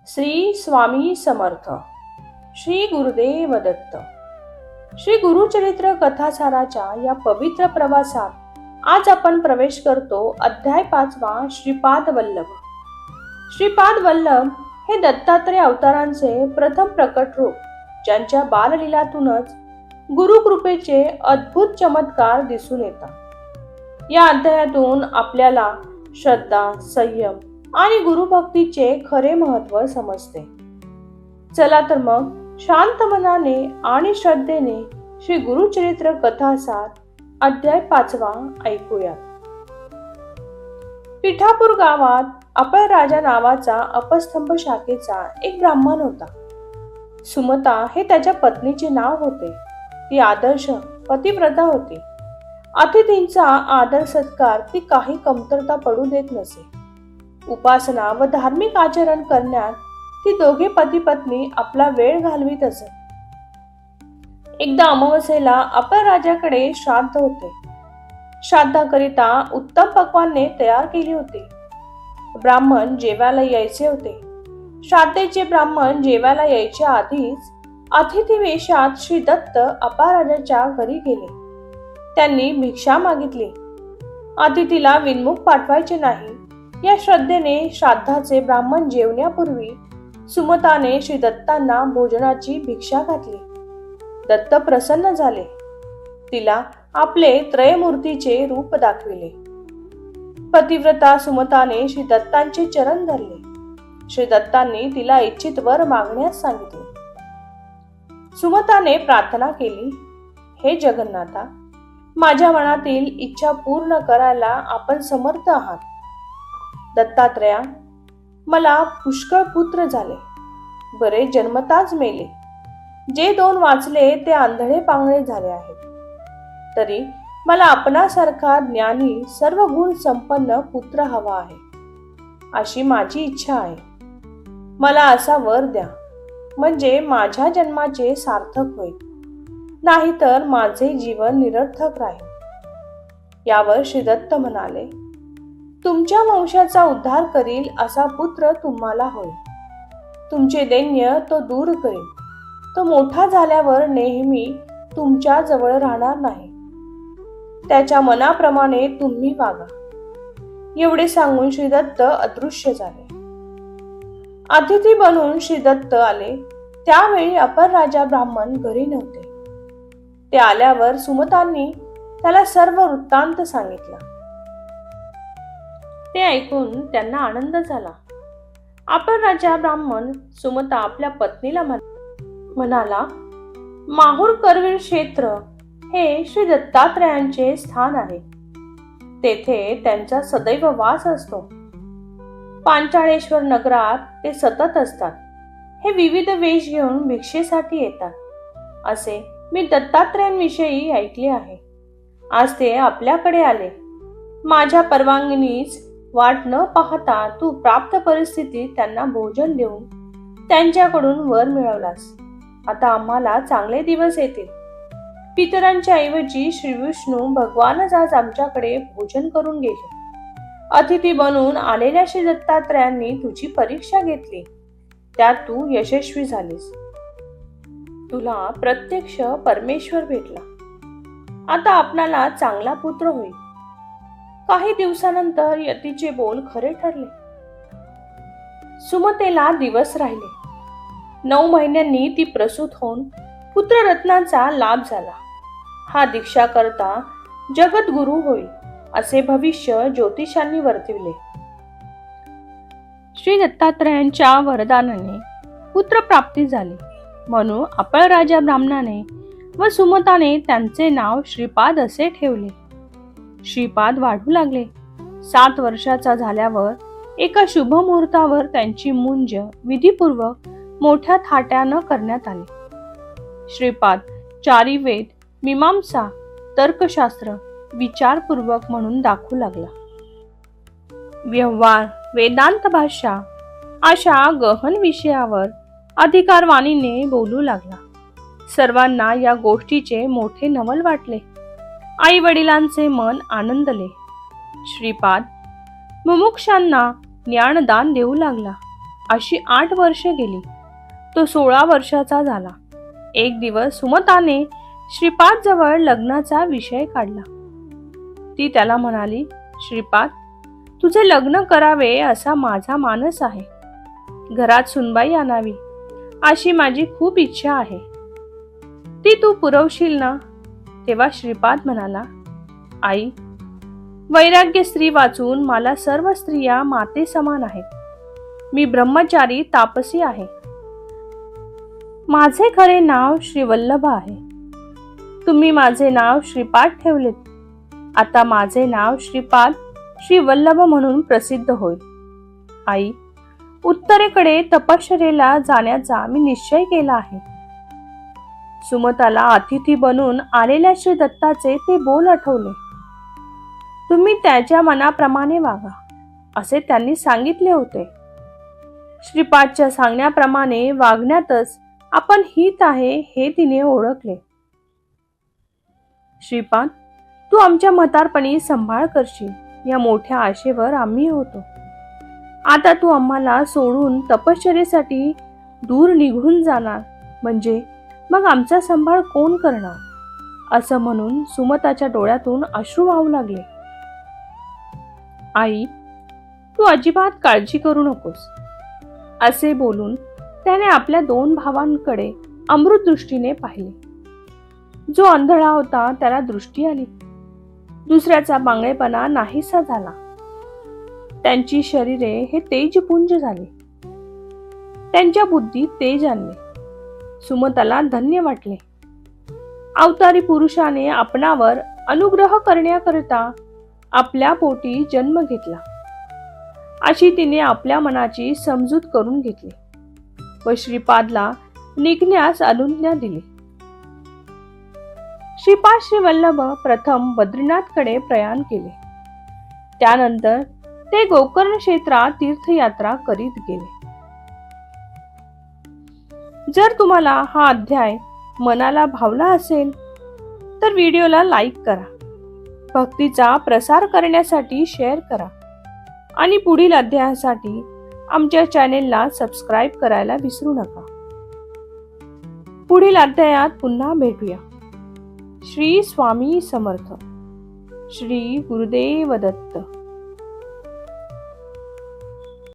श्री स्वामी समर्थ. श्री गुरुदेव दत्त. श्री गुरुचरित्र कथासाराच्या या पवित्र प्रवासात आज आपण प्रवेश करतो. अध्याय 5 श्रीपाद वल्लभ. श्रीपाद वल्लभ हे दत्तात्रय अवतारांचे प्रथम प्रकट रूप, ज्यांच्या बाललीलातूनच गुरुकृपेचे अद्भुत चमत्कार दिसून येतात. या अध्यायातून आपल्याला श्रद्धा, संयम आणि गुरुभक्तीचे खरे महत्त्व समजते. चला तर मग शांत मनाने आणि श्रद्धेने श्री गुरुचरित्र कथासार अध्याय 5 ऐकूयात. पिठापूर गावात अपळ राजा नावाचा अपस्तंभ शाखेचा एक ब्राह्मण होता. सुमता हे त्याच्या पत्नीचे नाव होते. ती आदर्श पतिव्रता होती. अतिथींचा आदर सत्कार ती काही कमतरता पडू देत नसे. उपासना व धार्मिक आचरण करण्यात ती दोघे पती पत्नी आपला वेळ घालवीत असत. एकदा अमावस्येला अपळ राजाकडे श्राद्ध होते. श्राद्धाकरिता उत्तम पक्वान्ने तयार केली होती. ब्राह्मण जेवायला यायचे होते. श्राद्धेचे ब्राह्मण जेवायला यायच्या आधीच अतिथी वेशात श्री दत्त अपळ राजाच्या घरी गेले. त्यांनी भिक्षा मागितली. अतिथीला विनमुख पाठवायचे नाही या श्रद्धेने श्राद्धाचे ब्राह्मण जेवण्यापूर्वी सुमताने श्री दत्तांना भोजनाची भिक्षा घातली. दत्त प्रसन्न झाले. तिला आपले त्रयमूर्तीचे रूप दाखविले. पतिव्रता सुमताने श्री दत्तांचे चरण धरले. श्री दत्तांनी तिला इच्छित वर मागण्यास सांगितले. सुमताने प्रार्थना केली, हे जगन्नाथा, माझ्या मनातील इच्छा पूर्ण करायला आपण समर्थ आहात. दत्तात्रया, मला पुष्कळ पुत्र झाले. बरे जन्मताच मेले. जे 2 वाचले ते आंधळे पांगळे झाले आहेत. तरी मला आपणासारखा ज्ञानी सर्व गुण संपन्न पुत्र हवा आहे, अशी माझी इच्छा आहे. मला असा वर द्या, म्हणजे माझ्या जन्माचे सार्थक होईल, नाहीतर माझे जीवन निरर्थक राहील. यावर श्री दत्त म्हणाले, तुमच्या वंशाचा उद्धार करील असा पुत्र तुम्हाला होईल. तुमचे दैन्य तो दूर करील. तो मोठा झाल्यावर नेहमी तुमच्या जवळ राहणार नाही. त्याच्या मनाप्रमाणे तुम्ही वागा. एवढे सांगून श्री दत्त अदृश्य झाले. अतिथी बनून श्री दत्त आले. त्यावेळी अपळ राजा ब्राह्मण घरी नव्हते. ते आल्यावर सुमतांनी त्याला सर्व वृत्तांत सांगितला. ते ऐकून त्यांना आनंद झाला. अपळ राजा ब्राह्मण सुमता आपल्या पत्नीला म्हणाला, माहूर करवीर क्षेत्र हे श्री दत्तात्रयांचे स्थान आहे. तेथे त्यांचा सदैव वास असतो. पांचाळेश्वर नगरात ते सतत असतात. हे विविध वेश घेऊन भिक्षेसाठी येतात, असे मी दत्तात्रयांविषयी ऐकले आहे. आज ते आपल्याकडे आले. माझ्या परवानगीनीच वाट न पाहता तू प्राप्त परिस्थितीत त्यांना भोजन देऊन त्यांच्याकडून वर मिळवलास. आता आम्हाला चांगले दिवस येतील. पितरांच्या ऐवजी श्री विष्णू भगवानच आज आमच्याकडे भोजन करून गेले. अतिथी बनून आलेल्या श्री दत्तात्रयांनी तुझी परीक्षा घेतली. त्यात तू यशस्वी झालीस. तुला प्रत्यक्ष परमेश्वर भेटला. आता आपणाला चांगला पुत्र होईल. काही दिवसानंतर यतीचे बोल खरे ठरले. सुमतेला दिवस राहिले. 9 महिन्यांनी ती प्रसूत होऊन पुत्ररत्नाचा लाभ झाला. हा दीक्षा करता जगद्गुरु होईल, असे भविष्य ज्योतिषांनी वर्तविले. श्री दत्तात्रयांच्या वरदानाने पुत्रप्राप्ती झाली. म्हणून अपळ राजा ब्राह्मणाने व सुमताने त्यांचे नाव श्रीपाद असे ठेवले. श्रीपाद वाढू लागले. 7 वर्षाचा झाल्यावर एका शुभ मुहूर्तावर त्यांची मुंज विधीपूर्वक मोठ्या थाट्यानं करण्यात आली. श्रीपाद 4 वेद, मीमांसा, तर्कशास्त्र विचारपूर्वक म्हणून दाखवू लागला. व्यवहार, वेदांत भाषा अशा गहन विषयावर अधिकारवाणीने बोलू लागला. सर्वांना या गोष्टीचे मोठे नवल वाटले. आई वडिलांचे मन आनंदले. श्रीपाद मुमुक्षांना ज्ञानदान देऊ लागला. अशी 8 वर्षे गेली. तो 16 वर्षाचा झाला. एक दिवस सुमताने श्रीपाद जवळ लग्नाचा विषय काढला. ती त्याला म्हणाली, श्रीपाद, तुझे लग्न करावे असा माझा मानस आहे. घरात सुनबाई आणावी अशी माझी खूप इच्छा आहे. ती तू पुरवशील ना? तेव्हा श्रीपाद म्हणाला, आई, वैराग्य स्त्री वाचून मला सर्व स्त्रिया माते समान आहेत. मी ब्रह्मचारी तापसी आहे. माझे खरे नाव श्रीवल्लभ आहे. तुम्ही माझे नाव श्रीपाद ठेवलेत. आता माझे नाव श्रीपाद श्रीवल्लभ म्हणून प्रसिद्ध होईल. आई, उत्तरेकडे तपश्चर्येला जाण्याचा मी निश्चय केला आहे. सुमताला अतिथी बनून आलेल्या श्री दत्ताचे ते बोल आठवले. तुम्ही त्याच्या मनाप्रमाणे वागा असे त्यांनी सांगितले होते. श्रीपादच्या सांगण्याप्रमाणे वागण्यातच आपण हित आहे हे तिने ओळखले. श्रीपाद, तू आमच्या म्हातारपणी सांभाळ करशील या मोठ्या आशेवर आम्ही होतो. आता तू आम्हाला सोडून तपश्चर्येसाठी दूर निघून जाणार म्हणजे मग आमचा सांभाळ कोण करणार? असं म्हणून सुमताच्या डोळ्यातून अश्रू वाहू लागले. आई, तू अजिबात काळजी करू नकोस असे बोलून त्याने आपल्या 2 भावांकडे अमृत दृष्टीने पाहिले. जो आंधळा होता त्याला दृष्टी आली. दुसऱ्याचा बांगडेपणा नाहीसा झाला. त्यांची शरीरे हे तेजपुंज झाले. त्यांच्या बुद्धीत तेज आणले. सुमताला धन्य वाटले. अवतारी पुरुषाने आपणावर अनुग्रह करण्याकरिता आपल्या पोटी जन्म घेतला अशी तिने आपल्या मनाची समजूत करून घेतली व श्रीपादला निघण्यास अनुज्ञा दिली. श्रीपाद श्रीवल्लभ प्रथम बद्रीनाथकडे प्रयाण केले. त्यानंतर ते गोकर्ण क्षेत्रात तीर्थयात्रा करीत गेले. जर तुम्हाला हा अध्याय मनाला भावला असेल तर व्हिडिओला लाईक करा, भक्तीचा प्रसार करण्यासाठी शेअर करा आणि पुढील अध्यायासाठी आमच्या चॅनेलला सबस्क्राईब करायला विसरू नका. पुढील अध्यायात पुन्हा भेटूया. श्री स्वामी समर्थ. श्री गुरुदेव दत्त.